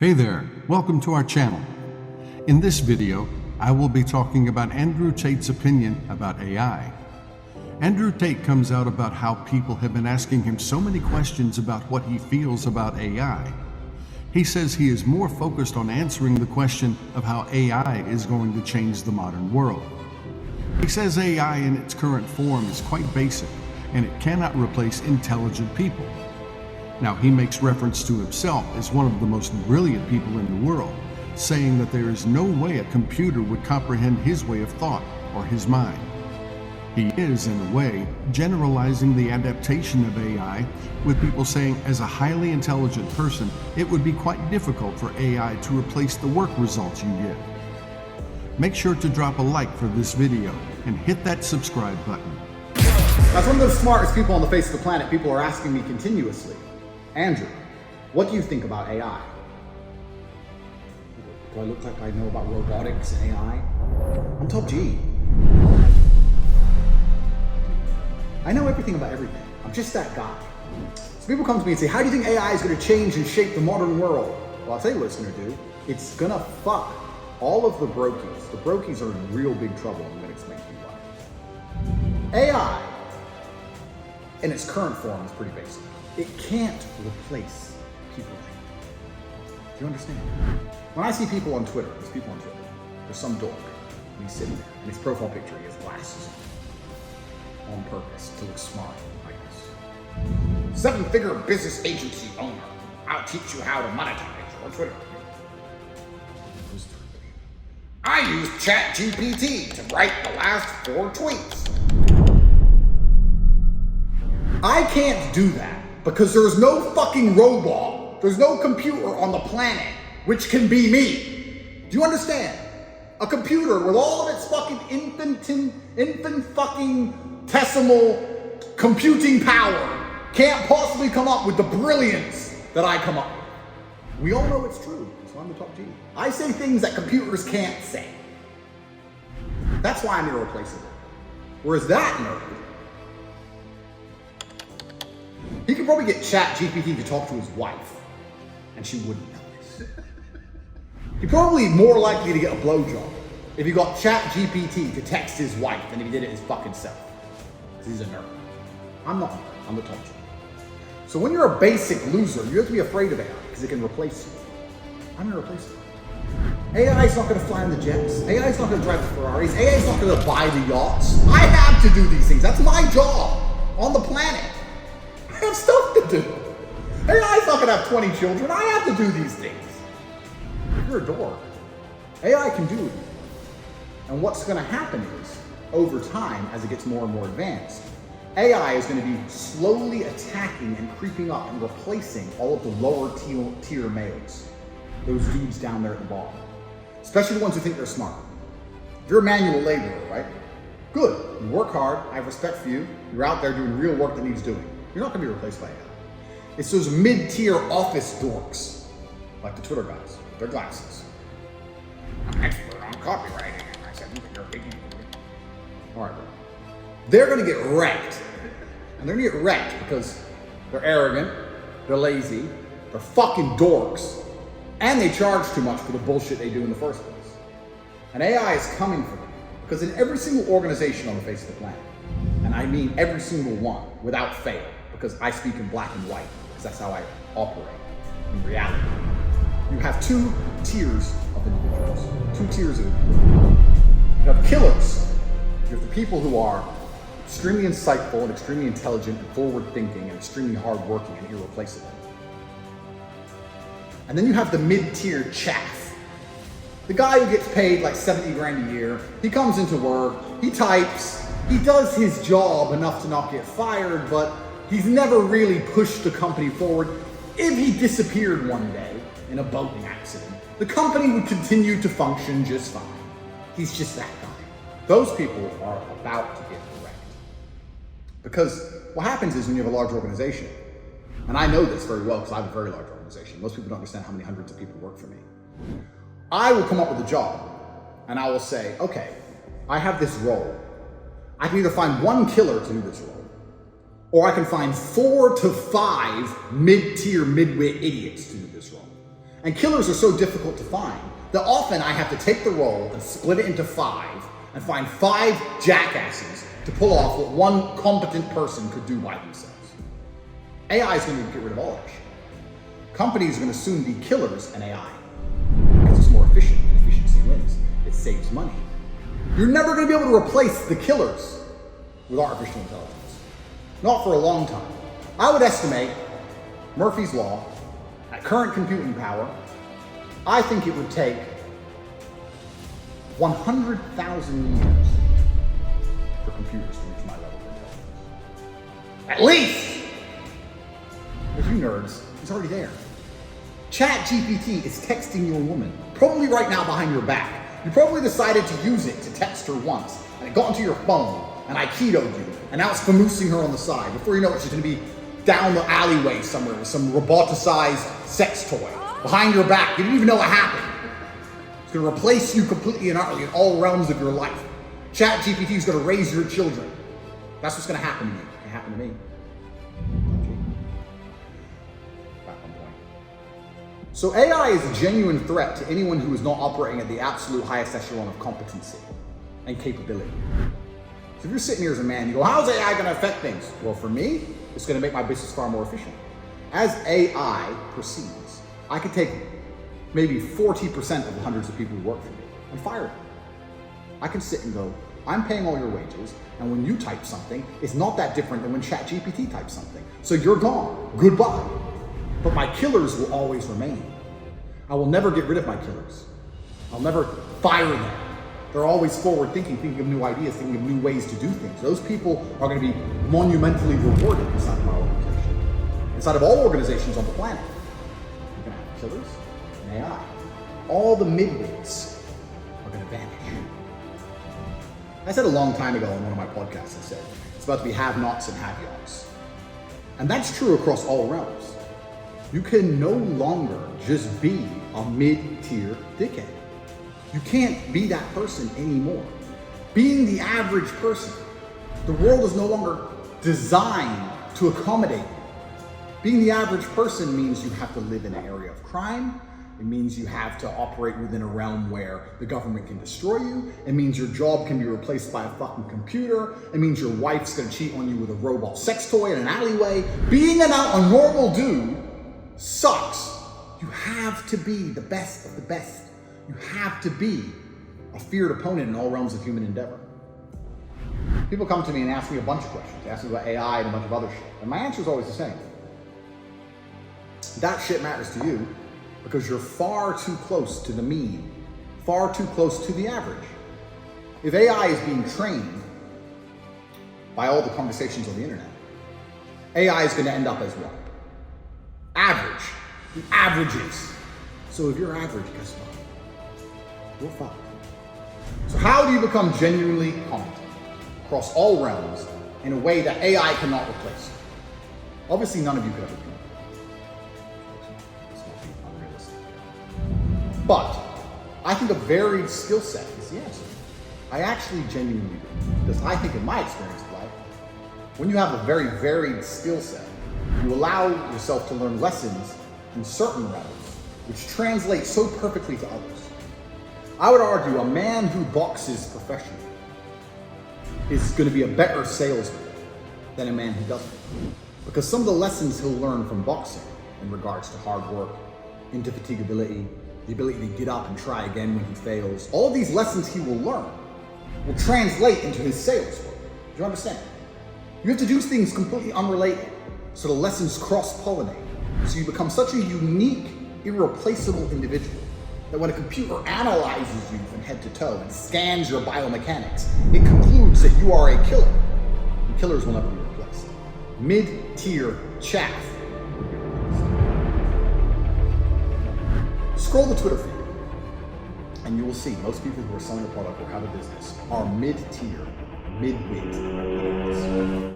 Hey there, welcome to our channel. In this video, I will be talking about Andrew Tate's opinion about AI. Andrew Tate comes out about how people have been asking him so many questions about what he feels about AI. He says he is more focused on answering the question of how AI is going to change the modern world. He says AI in its current form is quite basic and it cannot replace intelligent people. Now, he makes reference to himself as one of the most brilliant people in the world, saying that there is no way a computer would comprehend his way of thought or his mind. He is, in a way, generalizing the adaptation of AI, with people saying as a highly intelligent person, it would be quite difficult for AI to replace the work results you get. Make sure to drop a like for this video and hit that subscribe button. As one of the smartest people on the face of the planet, people are asking me continuously, Andrew, what do you think about AI? Do I look like I know about robotics and AI? I'm top G. I know everything about everything. I'm just that guy. So people come to me and say, how do you think AI is going to change and shape the modern world? Well, I'll tell you what it's going to do. It's going to fuck all of the brokies. The brokies are in real big trouble. I'm going to explain to you why. AI, in its current form, is pretty basic. It can't replace people. Do you understand? When I see people on Twitter, there's some dork, and he's sitting there, and his profile picture, he has glasses on purpose to look smart, like this. 7-figure business agency owner. I'll teach you how to monetize your Twitter. I use ChatGPT to write the last 4 tweets. I can't do that. Because there's no fucking robot, there's no computer on the planet which can be me. Do you understand? A computer with all of its fucking infant fucking decimal computing power can't possibly come up with the brilliance that I come up with. We all know it's true, so I'm the top G. I say things that computers can't say. That's why I'm irreplaceable. Whereas that nerd, he could probably get ChatGPT to talk to his wife, and she wouldn't notice. He'd probably be more likely to get a blowjob if he got ChatGPT to text his wife than if he did it his fucking self. Because he's a nerd. I'm not a nerd. I'm the top G. So when you're a basic loser, you have to be afraid of AI because it can replace you. I'm irreplaceable. AI is not going to fly on the jets. AI is not going to drive the Ferraris. AI is not going to buy the yachts. I have to do these things. That's my job on the planet. I have stuff to do. AI's not gonna have 20 children. I have to do these things. If you're a dork, AI can do it. And what's gonna happen is, over time, as it gets more and more advanced, AI is gonna be slowly attacking and creeping up and replacing all of the lower tier males. Those dudes down there at the bottom. Especially the ones who think they're smart. If you're a manual laborer, right? Good, you work hard, I have respect for you. You're out there doing real work that needs doing. You're not going to be replaced by AI. It's those mid-tier office dorks, like the Twitter guys, with their glasses. I'm an expert on copywriting. I said, you're a big. All right, bro. They're going to get wrecked. And they're going to get wrecked because they're arrogant, they're lazy, they're fucking dorks, and they charge too much for the bullshit they do in the first place. And AI is coming for them. Because in every single organization on the face of the planet, and I mean every single one, without fail, because I speak in black and white, because that's how I operate in reality. You have 2 tiers of individuals. 2 tiers of individuals. You have killers. You have the people who are extremely insightful and extremely intelligent and forward-thinking and extremely hard-working and irreplaceable. And then you have the mid-tier chaff. The guy who gets paid like 70 grand a year, he comes into work, he types, he does his job enough to not get fired, but he's never really pushed the company forward. If he disappeared one day in a boating accident, the company would continue to function just fine. He's just that guy. Those people are about to get wrecked. Because what happens is when you have a large organization, and I know this very well because I have a very large organization. Most people don't understand how many hundreds of people work for me. I will come up with a job, and I will say, okay, I have this role. I can either find 1 killer to do this role, or I can find 4 to 5 mid-tier, mid-wit idiots to do this role. And killers are so difficult to find that often I have to take the role and split it into 5 and find 5 jackasses to pull off what one competent person could do by themselves. AI is going to get rid of all that shit. Companies are going to soon be killers in AI because it's more efficient and efficiency wins. It saves money. You're never going to be able to replace the killers with artificial intelligence. Not for a long time. I would estimate Murphy's Law, at current computing power, I think it would take 100,000 years for computers to reach my level of intelligence. At least! But you nerds, it's already there. Chat GPT is texting your woman, probably right now behind your back. You probably decided to use it to text her once, and it got into your phone, and Aikido'd you, and now it's famoosing her on the side. Before you know it, she's gonna be down the alleyway somewhere with some roboticized sex toy behind your back. You didn't even know what happened. It's gonna replace you completely and utterly in all realms of your life. Chat GPT is gonna raise your children. That's what's gonna happen to you. It happened to me. So AI is a genuine threat to anyone who is not operating at the absolute highest echelon of competency and capability. So if you're sitting here as a man, you go, how's AI gonna affect things? Well, for me, it's gonna make my business far more efficient. As AI proceeds, I could take maybe 40% of the hundreds of people who work for me and fire them. I can sit and go, I'm paying all your wages, and when you type something, it's not that different than when ChatGPT types something. So you're gone, goodbye. But my killers will always remain. I will never get rid of my killers. I'll never fire them. They're always forward thinking of new ideas, thinking of new ways to do things. Those people are going to be monumentally rewarded inside of my organization. Inside of all organizations on the planet. You're going to have killers and AI. All the midweights are going to vanish. I said a long time ago on one of my podcasts, I said, it's about to be have-nots and have-yots. And that's true across all realms. You can no longer just be a mid-tier dickhead. You can't be that person anymore. Being the average person, the world is no longer designed to accommodate you. Being the average person means you have to live in an area of crime. It means you have to operate within a realm where the government can destroy you. It means your job can be replaced by a fucking computer. It means your wife's gonna cheat on you with a robot sex toy in an alleyway. Being a normal dude sucks. You have to be the best of the best. You have to be a feared opponent in all realms of human endeavor. People come to me and ask me a bunch of questions. They ask me about AI and a bunch of other shit. And my answer is always the same. That shit matters to you because you're far too close to the mean, far too close to the average. If AI is being trained by all the conversations on the internet, AI is going to end up as what? Average. The averages. So if you're average, guess what? You're fucked. So how do you become genuinely competent across all realms in a way that AI cannot replace? Obviously, none of you could ever be. It's not unrealistic. But I think a varied skill set is the answer. I actually genuinely do. Because I think in my experience of life, when you have a very varied skill set, you allow yourself to learn lessons in certain realms, which translate so perfectly to others. I would argue a man who boxes professionally is going to be a better salesman than a man who doesn't. Because some of the lessons he'll learn from boxing in regards to hard work, indefatigability, the ability to get up and try again when he fails, all these lessons he will learn will translate into his sales work. Do you understand? You have to do things completely unrelated so the lessons cross-pollinate. So you become such a unique, irreplaceable individual that when a computer analyzes you from head to toe and scans your biomechanics, it concludes that you are a killer. And killers will never be replaced. Mid-tier chaff will be replaced. Scroll the Twitter feed, and you will see most people who are selling a product or have a business are mid-tier, mid-weight.